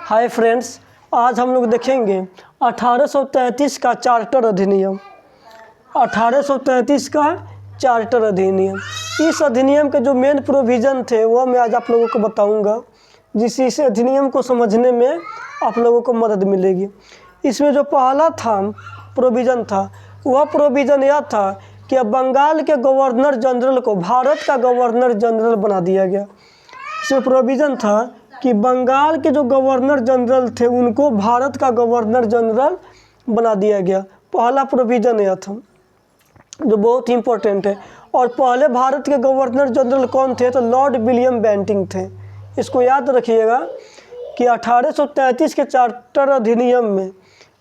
Hi friends, आज हम लोग देखेंगे 1833 का चार्टर अधिनियम। 1833 का चार्टर अधिनियम, इस अधिनियम के जो मेन प्रोविज़न थे वह मैं आज आप लोगों को बताऊंगा, जिससे इस अधिनियम को समझने में आप लोगों को मदद मिलेगी। इसमें जो पहला प्रोविज़न था वह प्रोविज़न यह था कि अब बंगाल के गवर्नर जनरल को भारत का गवर्नर जनरल बना दिया गया। इसमें प्रोविज़न था कि बंगाल के जो गवर्नर जनरल थे उनको भारत का गवर्नर जनरल बना दिया गया। पहला प्रोविज़न यह था जो बहुत ही इम्पोर्टेंट है। और पहले भारत के गवर्नर जनरल कौन थे? तो लॉर्ड विलियम बेंटिंग थे। इसको याद रखिएगा कि 1833 के चार्टर अधिनियम में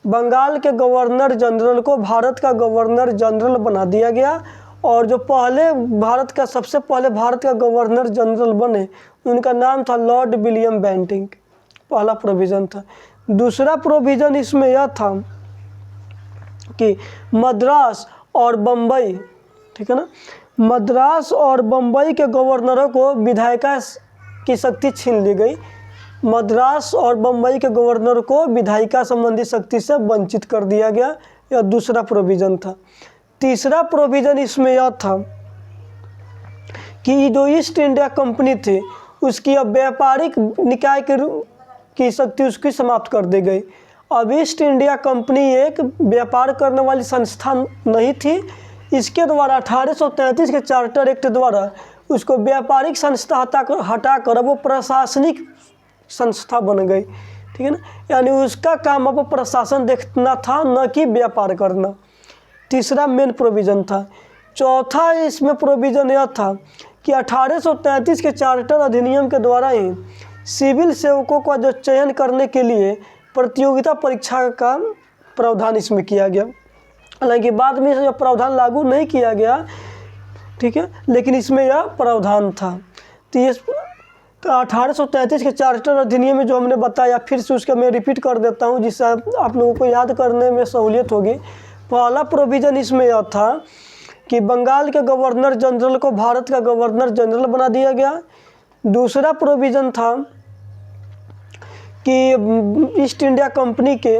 बंगाल के गवर्नर जनरल को भारत का गवर्नर जनरल बना दिया गया। और जो सबसे पहले भारत का गवर्नर जनरल बने उनका नाम था लॉर्ड विलियम बेंटिंग। पहला प्रोविज़न था। दूसरा प्रोविज़न इसमें यह था कि मद्रास और बम्बई, ठीक है ना, मद्रास और बम्बई के गवर्नरों को विधायिका की शक्ति छीन ली गई। मद्रास और बम्बई के गवर्नर को विधायिका संबंधी शक्ति से वंचित कर दिया गया। यह दूसरा प्रोविज़न था। तीसरा प्रोविज़न इसमें यह था कि जो ईस्ट इंडिया कंपनी थी उसकी अब व्यापारिक निकाय की शक्ति उसकी समाप्त कर दी गई। अब ईस्ट इंडिया कंपनी एक व्यापार करने वाली संस्था नहीं थी। इसके द्वारा 1833 के चार्टर एक्ट द्वारा उसको व्यापारिक संस्था हटाकर वो प्रशासनिक संस्था बन गई, ठीक है ना। यानी उसका काम अब प्रशासन देखना था, न कि व्यापार करना। तीसरा मेन प्रोविज़न था। चौथा इसमें प्रोविज़न यह था कि 1833 के चार्टर अधिनियम के द्वारा ही सिविल सेवकों का जो चयन करने के लिए प्रतियोगिता परीक्षा का प्रावधान इसमें किया गया। हालांकि बाद में यह प्रावधान लागू नहीं किया गया, ठीक है, लेकिन इसमें यह प्रावधान था। तो 1833 के चार्टर अधिनियम में जो हमने बताया, फिर से उसका मैं रिपीट कर देता हूँ जिससे आप लोगों को याद करने में सहूलियत होगी। पहला प्रोविज़न इसमें यह था कि बंगाल के गवर्नर जनरल को भारत का गवर्नर जनरल बना दिया गया। दूसरा प्रोविज़न था कि ईस्ट इंडिया कंपनी के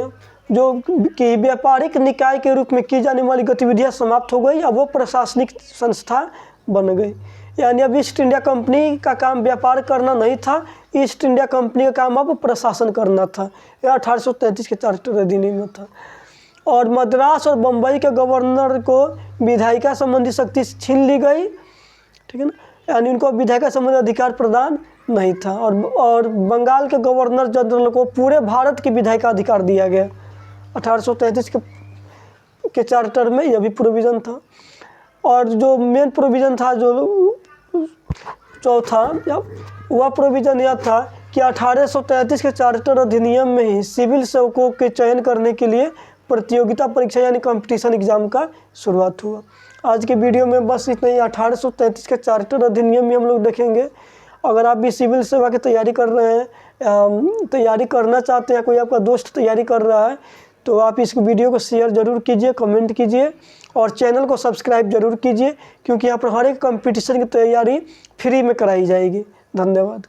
कि व्यापारिक निकाय के रूप में की जाने वाली गतिविधियां समाप्त हो गई। अब वो प्रशासनिक संस्था बन गई। यानी अब ईस्ट इंडिया कंपनी का काम व्यापार करना नहीं था, ईस्ट इंडिया कंपनी का काम अब प्रशासन करना था। यह 1833 के चार्टर अधिनियम में था। और मद्रास और बम्बई के गवर्नर को विधायिका संबंधी शक्ति छीन ली गई, ठीक है ना, यानी उनको विधायिका संबंधी अधिकार प्रदान नहीं था। और बंगाल के गवर्नर जनरल को पूरे भारत की विधायिका अधिकार दिया गया। 1833 के चार्टर में यह भी प्रोविज़न था। और जो मेन प्रोविज़न था जो चौथा, वह प्रोविज़न यह था कि 1833 के चार्टर अधिनियम में ही सिविल सेवकों के चयन करने के लिए प्रतियोगिता परीक्षा यानी कंपटीशन एग्ज़ाम का शुरुआत हुआ। आज के वीडियो में बस इतना ही। 1833 के चार्टर अधिनियम में हम लोग देखेंगे। अगर आप भी सिविल सेवा की तैयारी कर रहे हैं, तैयारी करना चाहते हैं, कोई आपका दोस्त तैयारी कर रहा है, तो आप इस वीडियो को शेयर ज़रूर कीजिए, कमेंट कीजिए और चैनल को सब्सक्राइब ज़रूर कीजिए, क्योंकि यहाँ पर हर एक कंपटीशन की तैयारी फ्री में कराई जाएगी। धन्यवाद।